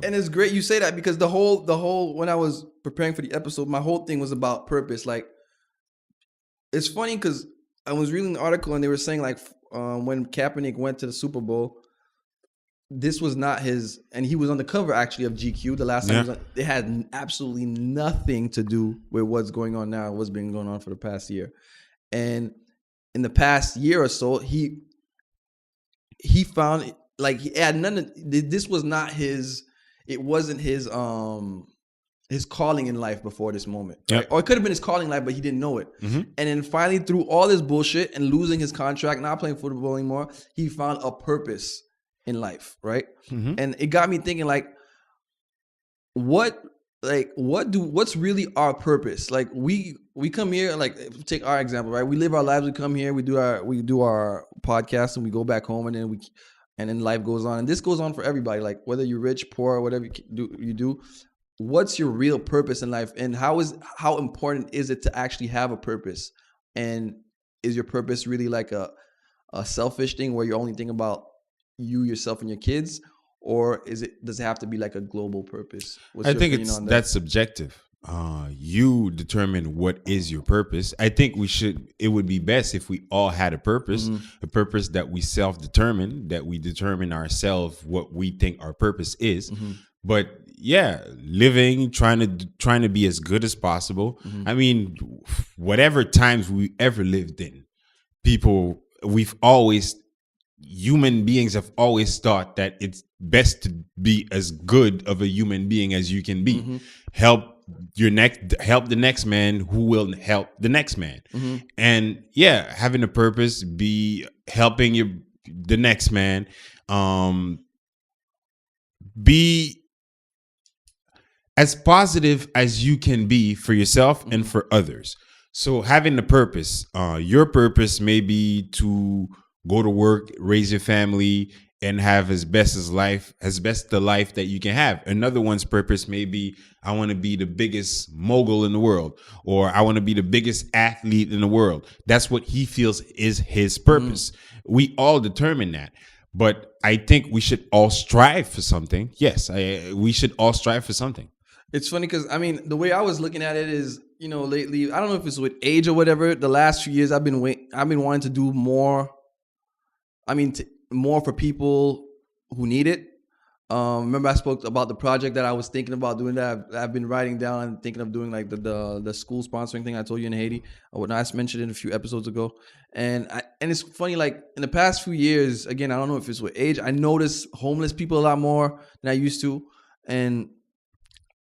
And it's great you say that, because the whole when I was preparing for the episode, my whole thing was about purpose. Like, it's funny because I was reading an article and they were saying like when Kaepernick went to the Super Bowl, this was not his, and he was on the cover actually of GQ the last time. He was on, it had absolutely nothing to do with what's going on now, what's been going on for the past year. And in the past year or so, he found like he had none. This was not his. It wasn't his calling in life before this moment, right? Or it could have been his calling in life, but he didn't know it. And then finally, through all this bullshit and losing his contract, not playing football anymore, he found a purpose in life, right? And it got me thinking, like, what's really our purpose? Like, we come here, like, take our example, right? We live our lives, we come here, we do our podcast, and we go back home, and then life goes on. And this goes on for everybody, like whether you're rich, poor, whatever you do. What's your real purpose in life, and how important is it to actually have a purpose? And is your purpose really like a selfish thing where you're only thinking about you, yourself, and your kids, or does it have to be like a global purpose? I think that's subjective. You determine what is your purpose. I think it would be best if we all had a purpose that we self-determine, that we determine ourselves what we think our purpose is. But yeah, living, trying to be as good as possible. I mean, whatever times we ever lived in, human beings have always thought that it's best to be as good of a human being as you can be. Help the next man who will help the next man. And yeah, having a purpose, be helping the next man, be as positive as you can be for yourself and for others. So having the purpose, your purpose may be to go to work, raise your family, and have as best the life that you can have. Another one's purpose may be, I want to be the biggest mogul in the world, or I want to be the biggest athlete in the world. That's what he feels is his purpose. We all determine that. But I think we should all strive for something. Yes, we should all strive for something. It's funny because, I mean, the way I was looking at it is, lately, I don't know if it's with age or whatever, the last few years I've been wanting to do more. I mean, more for people who need it. Remember I spoke about the project that I was thinking about doing, that I've been writing down and thinking of doing, like the school sponsoring thing I told you in Haiti. I mentioned it a few episodes ago. And it's funny, like in the past few years, again, I don't know if it's with age, I notice homeless people a lot more than I used to. And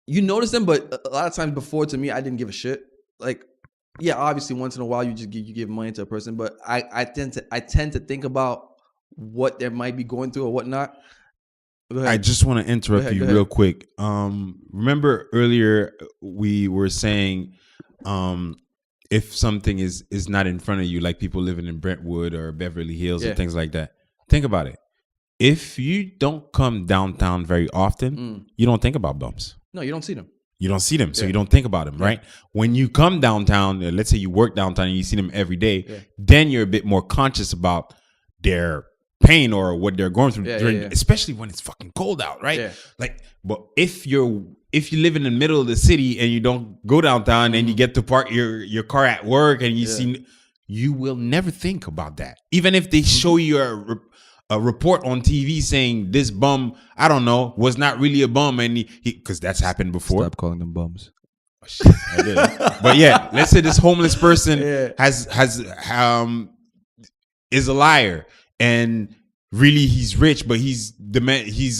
you notice them, but a lot of times before, to me, I didn't give a shit. Like, yeah, obviously once in a while you give money to a person, but I tend to think about what they might be going through or whatnot. I just want to interrupt you real quick. Remember earlier we were saying, if something is not in front of you, like people living in Brentwood or Beverly Hills and things like that, think about it. If you don't come downtown very often, you don't think about bums. No, you don't see them. You don't see them, so you don't think about them, right? When you come downtown, let's say you work downtown and you see them every day, then you're a bit more conscious about their pain or what they're going through, especially when it's fucking cold out, right? Like, but if you live in the middle of the city and you don't go downtown and you get to park your car at work and you see, you will never think about that. Even if they show you a report on TV saying this bum, I don't know, was not really a bum, and he because that's happened before. Stop calling them bums. Oh, shit, I did. But yeah, let's say this homeless person is a liar, and really he's rich, but he's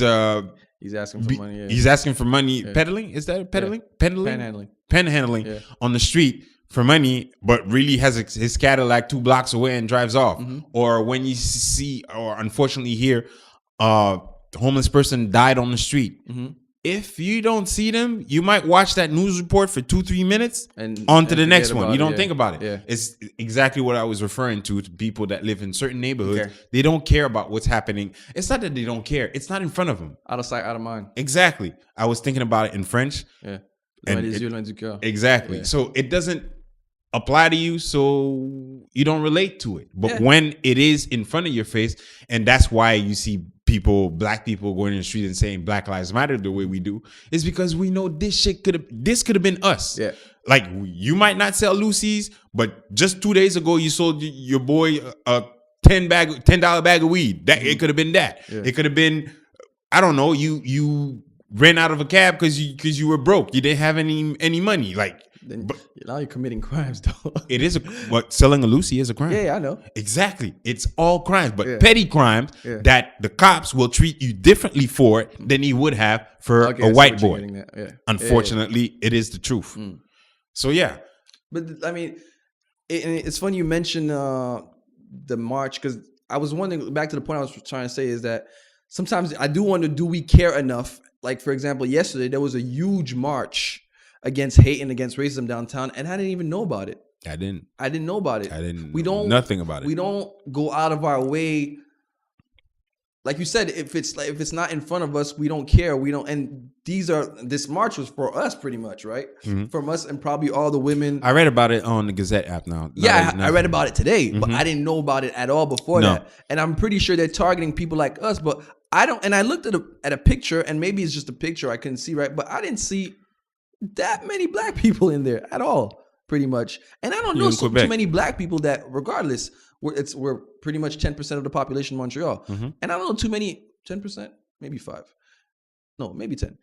asking for money. He's asking for money. Peddling? Is that peddling? Peddling? Panhandling on the street for money, but really has his Cadillac 2 blocks away and drives off. Or when you see, or unfortunately hear, the homeless person died on the street. If you don't see them, you might watch that news report for 2-3 minutes and on to the next one. You don't think about it. It's exactly what I was referring to people that live in certain neighborhoods. They don't care about what's happening. It's not that they don't care. It's not in front of them. Out of sight, out of mind. Exactly. I was thinking about it in French. Exactly. So it doesn't apply to you, so you don't relate to it. But when it is in front of your face, and that's why you see black people going in the street and saying Black Lives Matter the way we do is because we know this could have been us. Yeah. Like, you might not sell Lucy's, but just 2 days ago you sold your boy a $10 bag of weed. That it could have been that. Yeah. It could have been, I don't know, you ran out of a cab because you were broke. You didn't have any money. Like, but now you're committing crimes, though. It is but selling a Lucy is a crime. Yeah, I know. Exactly. It's all crimes, but petty crimes that the cops will treat you differently for it than he would have for a white boy. Yeah. Unfortunately, it is the truth. So, yeah. But, I mean, it's funny you mentioned the march, because I was wondering, back to the point I was trying to say, is that sometimes I do wonder, do we care enough? Like, for example, yesterday, there was a huge march against hate and against racism downtown, and I didn't even know about it. I didn't know about it. I didn't know nothing about it. We don't go out of our way. Like you said, if it's not in front of us, we don't care. We don't. And this march was for us, pretty much, right? Mm-hmm. From us and probably all the women. I read about it on the Gazette app now. Yeah, I read about it today, but I didn't know about it at all before that. And I'm pretty sure they're targeting people like us, but I don't. And I looked at a picture, and maybe it's just a picture I couldn't see, right? But I didn't see that many black people in there at all, pretty much. And I don't know too many black people that, regardless, we're pretty much 10% of the population in Montreal. Mm-hmm. And I don't know too many, 10%, maybe 5. No, maybe 10.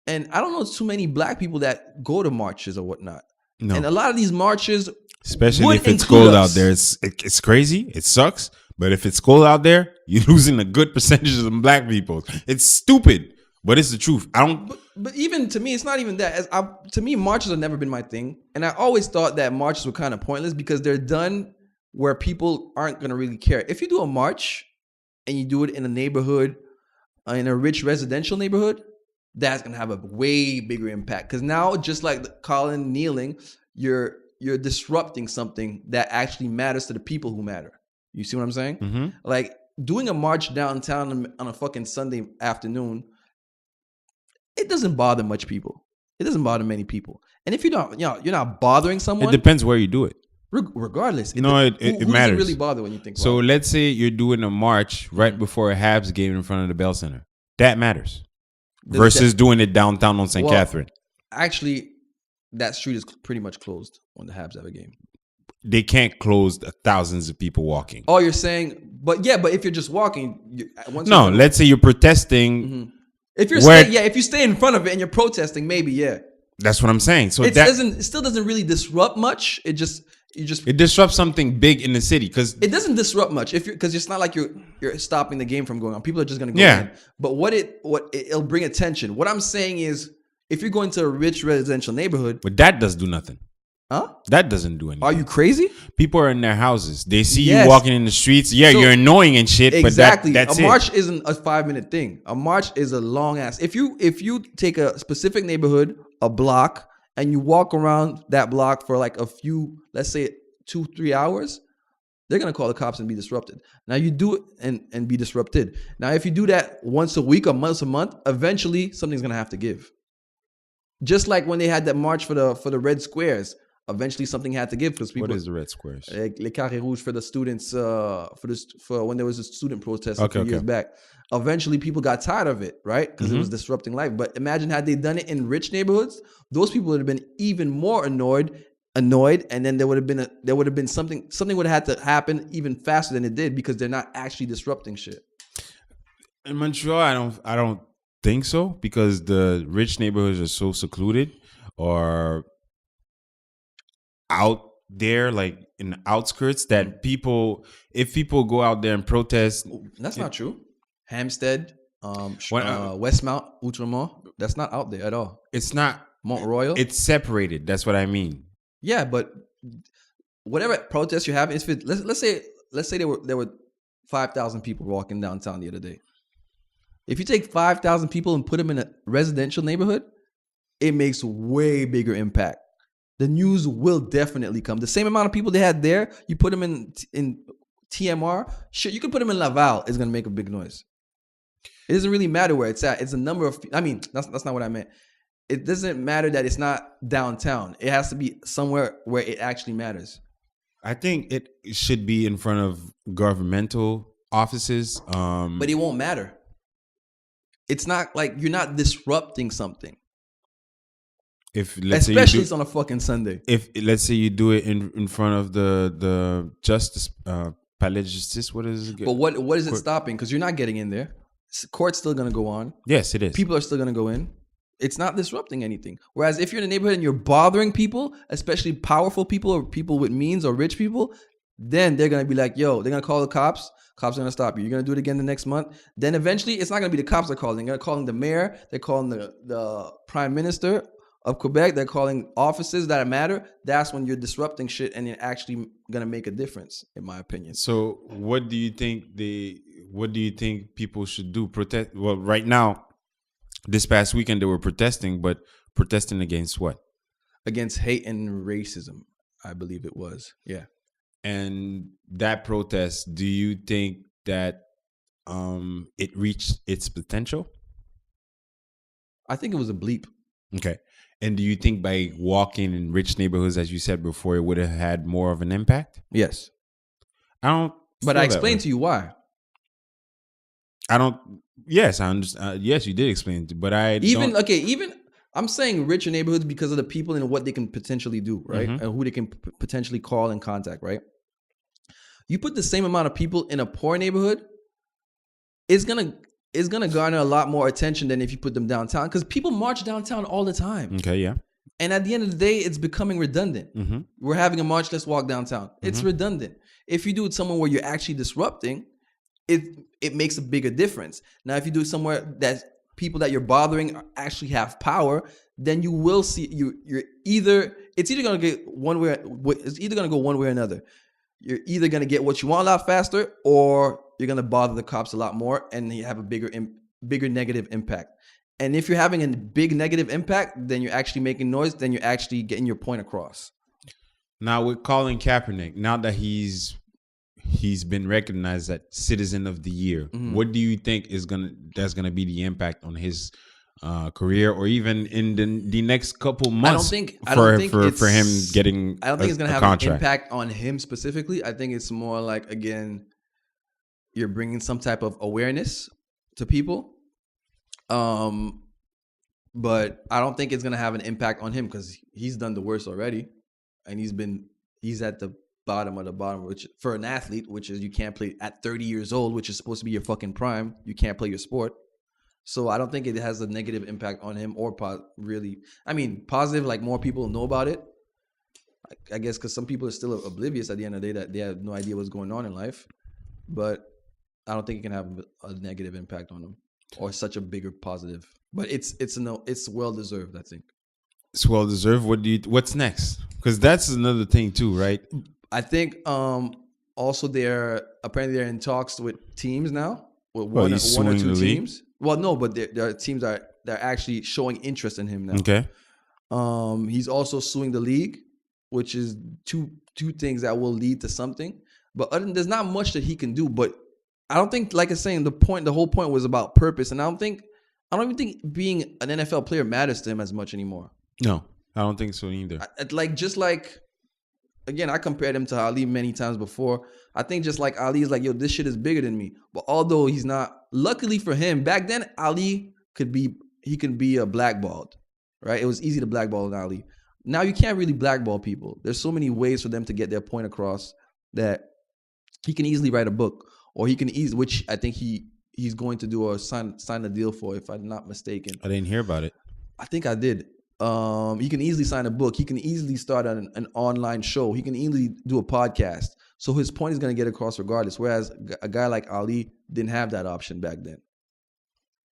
And I don't know too many black people that go to marches or whatnot. No. And a lot of these marches, especially if it's cold out there, it's crazy. It sucks. But if it's cold out there, you're losing a good percentage of black people. It's stupid. But it's the truth. But even to me, it's not even that. To me, marches have never been my thing. And I always thought that marches were kind of pointless because they're done where people aren't going to really care. If you do a march and you do it in a neighborhood, in a rich residential neighborhood, that's going to have a way bigger impact. Because now, just like Colin kneeling, you're disrupting something that actually matters to the people who matter. You see what I'm saying? Mm-hmm. Like doing a march downtown on a fucking Sunday afternoon, it doesn't bother much people. It doesn't bother many people. And if you're not bothering someone, it depends where you do it. Regardless, it matters. Who does it really bother when you think? So let's say you're doing a march right before a Habs game in front of the Bell Center. That matters. Versus doing it downtown on St. Catherine. Actually, that street is pretty much closed when the Habs have a game. They can't close thousands of people walking. Oh, you're saying, but if you're just walking, let's say you're protesting. Mm-hmm. If you stay in front of it and you're protesting, maybe, yeah. That's what I'm saying. So it still doesn't really disrupt much. It disrupts something big in the city because it doesn't disrupt much because it's not like you're stopping the game from going on. People are just going to go in. But it'll bring attention. What I'm saying is, if you're going to a rich residential neighborhood, but that does do nothing. Huh? That doesn't do anything. Are you crazy? People are in their houses. They see you walking in the streets. Yeah, so, you're annoying and shit. Exactly. But that's a march isn't a 5-minute thing. A march is a long ass. If you take a specific neighborhood, a block, and you walk around that block for like a few, let's say 2-3 hours, they're gonna call the cops and be disrupted. Now you do it and be disrupted. Now if you do that once a week or once a month, eventually something's gonna have to give. Just like when they had that march for the Red Squares. Eventually, something had to give because people. What is the Red Squares? Les Carrés Rouges for the students. For when there was a student protest a few years back. Eventually, people got tired of it, right? Because it was disrupting life. But imagine had they done it in rich neighborhoods, those people would have been even more annoyed, and then there would have been something would have had to happen even faster than it did because they're not actually disrupting shit. In Montreal, I don't think so because the rich neighborhoods are so secluded or out there, like in the outskirts, that if people go out there and protest, that's not true. Hampstead, Westmount, Outremont, that's not out there at all. It's not Mont Royal. It's separated. That's what I mean. Yeah, but whatever protest you have, let's say there were 5,000 people walking downtown the other day. If you take 5,000 people and put them in a residential neighborhood, it makes way bigger impact. The news will definitely come. The same amount of people they had there, you put them in TMR, shit, you can put them in Laval, it's going to make a big noise. It doesn't really matter where it's at. It's a number of, that's not what I meant. It doesn't matter that it's not downtown. It has to be somewhere where it actually matters. I think it should be in front of governmental offices. But it won't matter. it's not like you're not disrupting something. If let's Especially say it's on a fucking Sunday. If let's say you do it in front of the justice palais de justice, what is it? But what is it stopping? Because you're not getting in there. Court's still gonna go on. Yes, it is. People are still gonna go in. It's not disrupting anything. Whereas if you're in a neighborhood and you're bothering people, especially powerful people or people with means or rich people, then they're gonna be like, yo, they're gonna call the cops. Cops are gonna stop you. You're gonna do it again the next month. Then eventually, it's not gonna be the cops they're calling. They're calling the mayor. They're calling the prime minister of Quebec. They're calling offices that matter. That's when you're disrupting shit and you're actually gonna make a difference, in my opinion. So, what do you think people should do? Protest? Well, right now, this past weekend they were protesting, but protesting against what? Against hate and racism, I believe it was. Yeah. And that protest, do you think that it reached its potential? I think it was a bleep. Okay. And do you think by walking in rich neighborhoods, as you said before, it would have had more of an impact? Yes. I don't. But I explained to you why. I don't. Yes, I understand. Yes, you did explain it, but even I'm saying richer neighborhoods because of the people and what they can potentially do, right? And who they can potentially call and contact, right? You put the same amount of people in a poor neighborhood, it's gonna garner a lot more attention than if you put them downtown, because people march downtown all the time. Okay, yeah. And at the end of the day, it's becoming redundant. We're having a march, let's walk downtown. It's redundant. If you do it somewhere where you're actually disrupting, it makes a bigger difference. Now, if you do it somewhere that people that you're bothering actually have power, then you will see it's either gonna get one way. It's either gonna go one way or another. You're either gonna get what you want a lot faster, or you're gonna bother the cops a lot more, and you have a bigger negative impact. And if you're having a big negative impact, then you're actually making noise. Then you're actually getting your point across. Now with Colin Kaepernick, now that he's been recognized as Citizen of the Year, what do you think that's gonna be the impact on his career, or even in the next couple months? I don't think for him getting. I don't think it's gonna have an impact on him specifically. I think it's more like, again, you're bringing some type of awareness to people. But I don't think it's gonna have an impact on him because he's done the worst already, and he's at the bottom of the bottom, which for an athlete, which is you can't play at 30 years old, which is supposed to be your fucking prime. You can't play your sport. So I don't think it has a negative impact on him, or really. I mean, positive, like more people know about it. I guess because some people are still oblivious at the end of the day that they have no idea what's going on in life. But I don't think it can have a negative impact on them, or such a bigger positive. But it's well deserved, I think. It's well deserved. What's next? Because that's another thing too, right? I think also they're in talks with teams now, with one or two teams. Well, no, but there are teams that are actually showing interest in him now. Okay. He's also suing the league, which is two things that will lead to something. But there's not much that he can do. But I don't think, like I was saying, the whole point was about purpose, and I don't even think being an NFL player matters to him as much anymore. No, I don't think so either. Again, I compared him to Ali many times before. I think just like Ali is like, yo, this shit is bigger than me. But although he's not, luckily for him, back then Ali can be blackballed, right? It was easy to blackball Ali. Now you can't really blackball people. There's so many ways for them to get their point across that he can easily write a book, or he can which I think he's going to do sign a deal for, if I'm not mistaken. I didn't hear about it. I think I did. He can easily sign a book. He can easily start an online show. He can easily do a podcast. So his point is going to get across regardless. Whereas a guy like Ali didn't have that option back then.